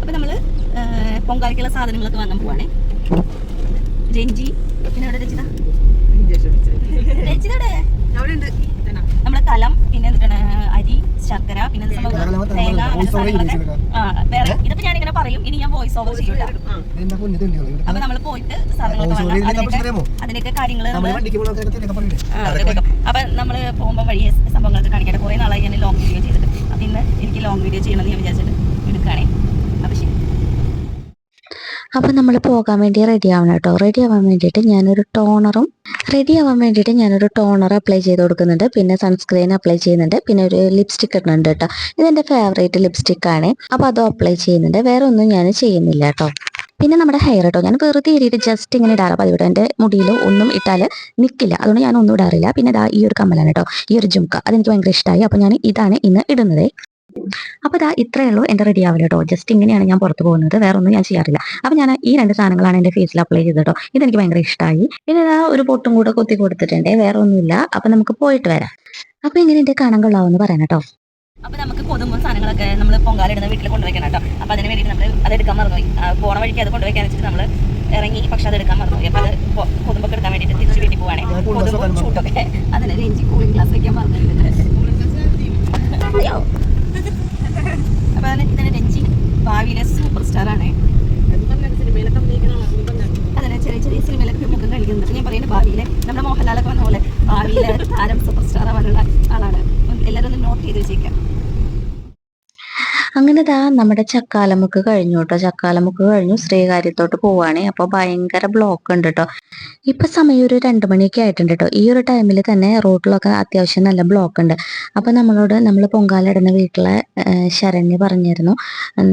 അപ്പോൾ നമ്മൾ പൊങ്കാലയ്ക്കുള്ള സാധനങ്ങളൊക്കെ വാങ്ങാൻ പോവാണേ. രഞ്ജി പിന്നെ ഇവിടെ രചിത നമ്മളെ കലം, പിന്നെ എന്താണ് അരി, ശർക്കര, പിന്നെ തേങ്ങ, വേറെ ഇതിപ്പോ ഞാനിങ്ങനെ പറയും. ഇനി ഞാൻ വോയിസ് ഓവർ ചെയ്യൂല. അപ്പൊ നമ്മൾ പോയിട്ട് സാധനങ്ങളൊക്കെ വാങ്ങാം. അതിനൊക്കെ കാര്യങ്ങള് അപ്പൊ നമ്മള് പോകുമ്പോ വഴിയ സംഭവങ്ങളൊക്കെ കാണിക്കട്ടെ. കുറെ നാളായി ഞാൻ ലോങ് വീഡിയോ ചെയ്തിട്ട്. അപ്പൊ ഇന്ന് എനിക്ക് ലോങ് വീഡിയോ ചെയ്യണമെന്ന് ഞാൻ വിചാരിച്ചിട്ട് എടുക്കുകയാണേ. അപ്പൊ ശരി. അപ്പോൾ നമ്മൾ പോകാൻ വേണ്ടി റെഡി ആവണം കേട്ടോ. റെഡി ആവാൻ വേണ്ടിയിട്ട് ഞാനൊരു ടോണർ അപ്ലൈ ചെയ്ത് കൊടുക്കുന്നുണ്ട്. പിന്നെ സൺസ്ക്രീൻ അപ്ലൈ ചെയ്യുന്നുണ്ട്. പിന്നെ ഒരു ലിപ്സ്റ്റിക് ഇടുന്നുണ്ട് കേട്ടോ. ഇതെൻ്റെ ഫേവറേറ്റ് ലിപ്സ്റ്റിക് ആണ്. അപ്പോൾ അതും അപ്ലൈ ചെയ്യുന്നുണ്ട്. വേറെ ഒന്നും ഞാൻ ചെയ്യുന്നില്ല കേട്ടോ. പിന്നെ നമ്മുടെ ഹെയർ കേട്ടോ, ഞാൻ വെറുതെ ഇടിയിട്ട് ജസ്റ്റ് ഇങ്ങനെ ഇടാറ്. അപ്പോൾ ഇവിടെ എൻ്റെ മുടിയിൽ ഒന്നും ഇട്ടാൽ നിൽക്കില്ല. അതുകൊണ്ട് ഞാൻ ഒന്നും ഇടാറില്ല. പിന്നെ ഈ ഒരു കമ്മലാണ് കേട്ടോ, ഈ ഒരു ജുംക്ക, അതെനിക്ക് ഭയങ്കര ഇഷ്ടമായി. അപ്പോൾ ഞാൻ ഇതാണ് ഇന്ന് ഇടുന്നത്. അപ്പോൾ ഇത്രയേ ഉള്ളൂ എൻ്റെ റെഡി ആവില്ല കേട്ടോ. ജസ്റ്റ് ഇങ്ങനെയാണ് ഞാൻ പുറത്ത് പോകുന്നത്, വേറെ ഒന്നും ഞാൻ ചെയ്യാറില്ല. അപ്പോൾ ഞാൻ ഈ 2 സാധനങ്ങളാണ് എൻ്റെ ഫേസിൽ അപ്ലൈ ചെയ്തത് കേട്ടോ. ഇതെനിക്ക് ഭയങ്കര ഇഷ്ടമായി. പിന്നെ ഒരു പൊട്ടും കൂടെ കുത്തി കൊടുത്തിട്ടുണ്ട്, വേറെ ഒന്നുമില്ല. അപ്പോൾ നമുക്ക് പോയിട്ട് വരാം. അപ്പോൾ എങ്ങനെ എൻ്റെ കാണാൻ കൊള്ളാമെന്ന് പറയാം കേട്ടോ. അപ്പോൾ നമുക്ക് കൊതുമ്പും സാധനങ്ങളൊക്കെ നമ്മൾ പൊങ്കാലിടുന്ന വീട്ടിൽ കൊണ്ടുവയ്ക്കണം കേട്ടോ. അപ്പോൾ അതിന് വേണ്ടി നമ്മൾ അതെടുക്കാൻ മറന്നുപോയി. പോണ വഴിക്ക് അത് കൊണ്ടുവയ്ക്കാൻ വെച്ചിട്ട് നമ്മൾ ഇറങ്ങി, പക്ഷെ അതെടുക്കാൻ മറന്നുപോയി. അപ്പോൾ അത് കൊതുമ്പൊക്കെ എടുക്കാൻ വേണ്ടിയിട്ട് തിരിച്ച് വീട്ടിൽ പോവാണേ. കൊതുമ്പും ചൂട്ടൊക്കെ അതിന് രഞ്ജി കൂളിംഗ് ഗ്ലാസ് വയ്ക്കാൻ മറന്നിട്ടുണ്ട്. അപ്പൊ ഇതിന് രഞ്ജി ഭാവിയിലെ സൂപ്പർ സ്റ്റാർ ആണ്. അതിനെ ചെറിയ ചെറിയ സിനിമയിലൊക്കെ മുഖം കഴിക്കുന്നുണ്ട്. ഞാൻ പറയുന്നത് ഭാവിയിലെ നമ്മുടെ മോഹൻലാലൊക്കെ വന്ന പോലെ ഭാവിയിലെ താരം സൂപ്പർ സ്റ്റാർ ആവാനുള്ള ആളാണ്. എല്ലാവരും ഒന്ന് നോട്ട് ചെയ്ത് വെച്ചേക്കാം. അങ്ങനെ നമ്മുടെ ചക്കാലമുക്ക് കഴിഞ്ഞു കേട്ടോ. ചക്കാലമുക്ക് കഴിഞ്ഞു ശ്രീകാര്യത്തോട്ട് പോവാണേ. അപ്പോൾ ഭയങ്കര ബ്ലോക്ക് ഉണ്ട് കേട്ടോ. ഇപ്പൊ സമയം ഒരു 2 മണിയൊക്കെ ആയിട്ടുണ്ട് കേട്ടോ. ഈ ഒരു ടൈമിൽ തന്നെ റോഡിലൊക്കെ അത്യാവശ്യം നല്ല ബ്ലോക്ക് ഉണ്ട്. അപ്പൊ നമ്മൾ പൊങ്കാലിടുന്ന വീട്ടിലെ ശരണ്യ പറഞ്ഞിരുന്നു,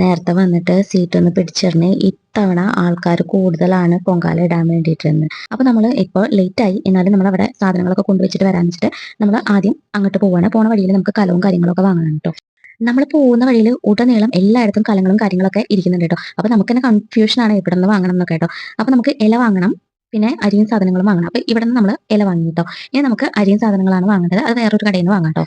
നേരത്തെ വന്നിട്ട് സീറ്റ് ഒന്ന് പിടിച്ചിരുന്നേ, ഇത്തവണ ആൾക്കാർ കൂടുതലാണ് പൊങ്കാല ഇടാൻ വേണ്ടിയിട്ടിരുന്നത്. അപ്പൊ നമ്മൾ ഇപ്പോൾ ലേറ്റ് ആയി, എന്നാലും നമ്മൾ അവിടെ സാധനങ്ങളൊക്കെ കൊണ്ടുവച്ചിട്ട് വരാൻ വെച്ചിട്ട് നമ്മൾ ആദ്യം അങ്ങോട്ട് പോവാണ്. പോണ വഴിയിൽ നമുക്ക് കലവും കാര്യങ്ങളൊക്കെ വാങ്ങണം കേട്ടോ. നമ്മൾ പോകുന്ന വഴിയിൽ ഉടനീളം എല്ലായിടത്തും കലങ്ങളും കാര്യങ്ങളൊക്കെ ഇരിക്കുന്നുണ്ട് കേട്ടോ. അപ്പൊ നമുക്ക് തന്നെ കൺഫ്യൂഷൻ ആണ് എവിടെ നിന്ന് വാങ്ങണം എന്നൊക്കെ കേട്ടോ. അപ്പൊ നമുക്ക് ഇല വാങ്ങണം, പിന്നെ അരിയും സാധനങ്ങളും വാങ്ങണം. അപ്പൊ ഇവിടെ നിന്ന് നമ്മൾ ഇല വാങ്ങി കേട്ടോ. ഇനി നമുക്ക് അരിയും സാധനങ്ങളാണ് വാങ്ങേണ്ടത്. അത് വേറൊരു കടയിൽ നിന്ന് വാങ്ങാം കേട്ടോ.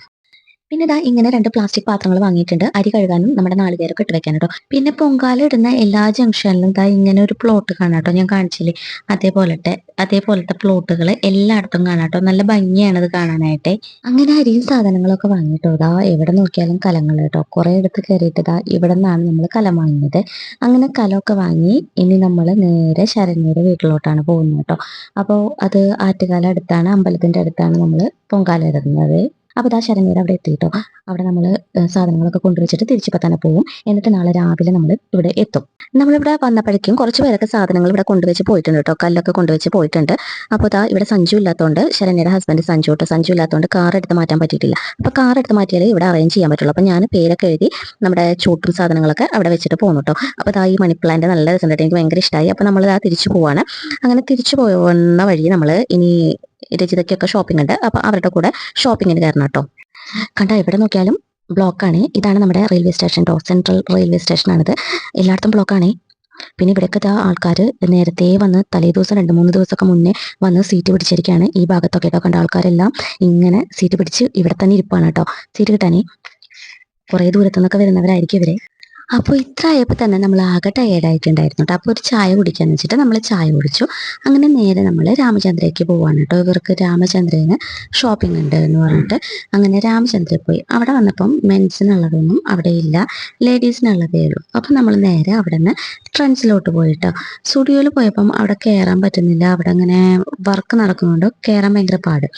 പിന്നെ ഇങ്ങനെ 2 പ്ലാസ്റ്റിക് പാത്രങ്ങൾ വാങ്ങിയിട്ടുണ്ട്, അരി കഴുകാനും നമ്മുടെ നാളികേരൊക്കെ ഇട്ട് വെക്കാൻ കേട്ടോ. പിന്നെ പൊങ്കാല ഇടുന്ന എല്ലാ ജംഗ്ഷനിലും ഇങ്ങനെ ഒരു പ്ലോട്ട് കാണാം കേട്ടോ. ഞാൻ കാണിച്ചില്ലേ, അതേപോലത്തെ പ്ലോട്ടുകൾ എല്ലായിടത്തും കാണാം കേട്ടോ. നല്ല ഭംഗിയാണ് അത് കാണാനായിട്ട്. അങ്ങനെ അരിയും സാധനങ്ങളൊക്കെ വാങ്ങിട്ടോ. എവിടെ നോക്കിയാലും കലങ്ങൾ കേട്ടോ. കുറെ അടുത്ത് കയറിയിട്ട് ഇവിടെ നിന്നാണ് നമ്മൾ കലം വാങ്ങിയത്. അങ്ങനെ കലമൊക്കെ വാങ്ങി ഇനി നമ്മൾ നേരെ ശരണ്യയുടെ വീട്ടിലോട്ടാണ് പോകുന്നത് കേട്ടോ. അപ്പോൾ അത് ആറ്റുകാല അടുത്താണ്, അമ്പലത്തിന്റെ അടുത്താണ് നമ്മൾ പൊങ്കാല ഇടുന്നത്. അപ്പോൾ ശരണ്യയുടെ അവിടെ എത്തിയിട്ടോ. അവിടെ നമ്മൾ സാധനങ്ങളൊക്കെ കൊണ്ടുവച്ചിട്ട് തിരിച്ചിപ്പോൾ തന്നെ പോകും. എന്നിട്ട് നാളെ രാവിലെ നമ്മൾ ഇവിടെ എത്തും. നമ്മളിവിടെ വന്നപ്പോഴേക്കും കുറച്ച് പേരൊക്കെ സാധനങ്ങൾ ഇവിടെ കൊണ്ടുവച്ച് പോയിട്ടുണ്ട് കേട്ടോ. കല്ലൊക്കെ കൊണ്ടുവച്ച് പോയിട്ടുണ്ട്. അപ്പോൾ ഇവിടെ സഞ്ജു ഇല്ലാത്തതുകൊണ്ട്, ശരണ്യയുടെ ഹസ്ബൻഡ് സഞ്ജു ഇല്ലാത്തതുകൊണ്ട് കാർ എടുത്ത് മാറ്റാൻ പറ്റിയിട്ടില്ല. അപ്പോൾ കാർ എടുത്ത് മാറ്റിയാലേ ഇവിടെ അറേഞ്ച് ചെയ്യാൻ പറ്റുള്ളൂ. അപ്പോൾ ഞാൻ പേരൊക്കെ എഴുതി നമ്മുടെ ചൂട്ടും സാധനങ്ങളൊക്കെ അവിടെ വെച്ചിട്ട് പോകുന്നു കേട്ടോ. അപ്പോൾ ഈ മണി പ്ലാന്റ് നല്ല രസമുണ്ട്, എനിക്ക് ഭയങ്കര ഇഷ്ടമായി. അപ്പോൾ നമ്മൾ തിരിച്ചു പോവാണ്. അങ്ങനെ തിരിച്ചു പോകുന്ന വഴി നമ്മൾ ഇനി രചിതയ്ക്കൊക്കെ ഷോപ്പിംഗ് ഉണ്ട്. അപ്പോൾ അവരുടെ കൂടെ ഷോപ്പിങ്ങിന് കയറണം കേട്ടോ. ഇവിടെ നോക്കിയാലും ബ്ലോക്കാണ്. ഇതാണ് നമ്മുടെ റെയിൽവേ സ്റ്റേഷൻ കേട്ടോ. സെൻട്രൽ റെയിൽവേ സ്റ്റേഷനാണിത്. എല്ലായിടത്തും ബ്ലോക്കാണ്. പിന്നെ ഇവിടെയൊക്കെ ആൾക്കാർ നേരത്തെ വന്ന് തലേ ദിവസം 2-3 ദിവസമൊക്കെ മുന്നേ വന്ന് സീറ്റ് പിടിച്ചിരിക്കുകയാണ്. ഈ ഭാഗത്തൊക്കെ കേട്ടോ. ആൾക്കാരെല്ലാം ഇങ്ങനെ സീറ്റ് പിടിച്ച് ഇവിടെ തന്നെ ഇരിപ്പാണ് കേട്ടോ. സീറ്റ് കിട്ടാനേ കുറേ ദൂരത്തു നിന്നൊക്കെ വരുന്നവരായിരിക്കും ഇവരെ. അപ്പോൾ ഇത്ര ആയപ്പോൾ തന്നെ നമ്മൾ ആകെ ടയേർഡായിട്ടുണ്ടായിരുന്നു കേട്ടോ. അപ്പോൾ ഒരു ചായ കുടിക്കാന്ന് വെച്ചിട്ട് നമ്മൾ ചായ കുടിച്ചു. അങ്ങനെ നേരെ നമ്മൾ രാമചന്ദ്രയ്ക്ക് പോവാണ് കേട്ടോ. ഇവർക്ക് രാമചന്ദ്രന് ഷോപ്പിംഗ് ഉണ്ട് എന്ന് പറഞ്ഞിട്ട് അങ്ങനെ രാമചന്ദ്രയിൽ പോയി. അവിടെ വന്നപ്പം മെൻസിനുള്ളതൊന്നും അവിടെ ഇല്ല, ലേഡീസിനുള്ളതേ ഉള്ളൂ. അപ്പം നമ്മൾ നേരെ അവിടെ നിന്ന് ട്രെൻഡ്സിലോട്ട് പോയിട്ടോ. സ്റ്റുഡിയോയിൽ പോയപ്പം അവിടെ കയറാൻ പറ്റുന്നില്ല. അവിടെ അങ്ങനെ വർക്ക് നടക്കുന്നുണ്ട്, കയറാൻ ഭയങ്കര പാട്.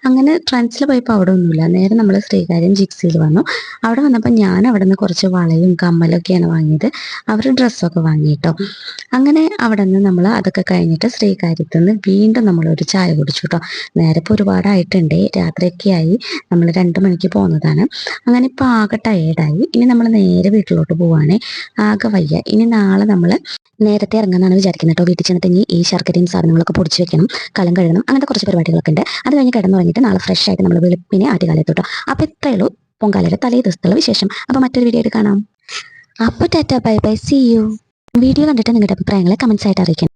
അങ്ങനെ ട്രെൻഡ്സിൽ പോയപ്പോൾ അവിടെ ഒന്നുമില്ല. നേരെ നമ്മൾ ശ്രീകാര്യം ജിക്സിയിൽ വന്നു. അവിടെ വന്നപ്പോൾ ഞാൻ അവിടെ നിന്ന് കുറച്ച് വളയും കമ്മലൊക്കെയാണ് വാങ്ങിയത്. അവർ ഡ്രസ്സൊക്കെ വാങ്ങിയിട്ടോ. അങ്ങനെ അവിടെ നിന്ന് നമ്മൾ അതൊക്കെ കഴിഞ്ഞിട്ട് ശ്രീകാര്യത്തു നിന്ന് വീണ്ടും നമ്മളൊരു ചായ കുടിച്ചു കേട്ടോ. നേരെ ഇപ്പോൾ ഒരുപാടായിട്ടുണ്ട്, രാത്രിയൊക്കെ ആയി. നമ്മൾ 2 മണിക്ക് പോകുന്നതാണ്. അങ്ങനെ ഇപ്പോൾ ആകെ ടയേർഡായി. ഇനി നമ്മൾ നേരെ വീട്ടിലോട്ട് പോവാണേ. ആകെ വയ്യ. ഇനി നാളെ നമ്മൾ നേരത്തെ ഇറങ്ങാനാണ് വിചാരിക്കുന്നത് കേട്ടോ. വീട്ടിൽ ചെന്നിട്ട് ഇനി ഈ ശർക്കരയും സാധനങ്ങളൊക്കെ പൊടിച്ച് വെക്കണം, കലം കഴുകണം, അങ്ങനത്തെ കുറച്ച് പരിപാടികളൊക്കെ ഉണ്ട്. അത് കഴിഞ്ഞ് കിടന്നുറങ്ങിയിട്ട് നാളെ ഫ്രഷ് ആയിട്ട് നമ്മൾ വെളുപ്പിനെ ആറ്റുകാലത്തോട്ടോ. അപ്പോൾ ഇത്രയേ ഉള്ളൂ പൊങ്കാലയുടെ തലേ ദിവസത്തുള്ള വിശേഷം. അപ്പോൾ മറ്റൊരു വീഡിയോ ആയിട്ട് കാണാം. അപ്പോൾ tata, bye bye, see you. Video കണ്ടിട്ട് നിങ്ങളുടെ അഭിപ്രായങ്ങളെ കമൻസ് ആയിട്ട് അറിയിക്കണം.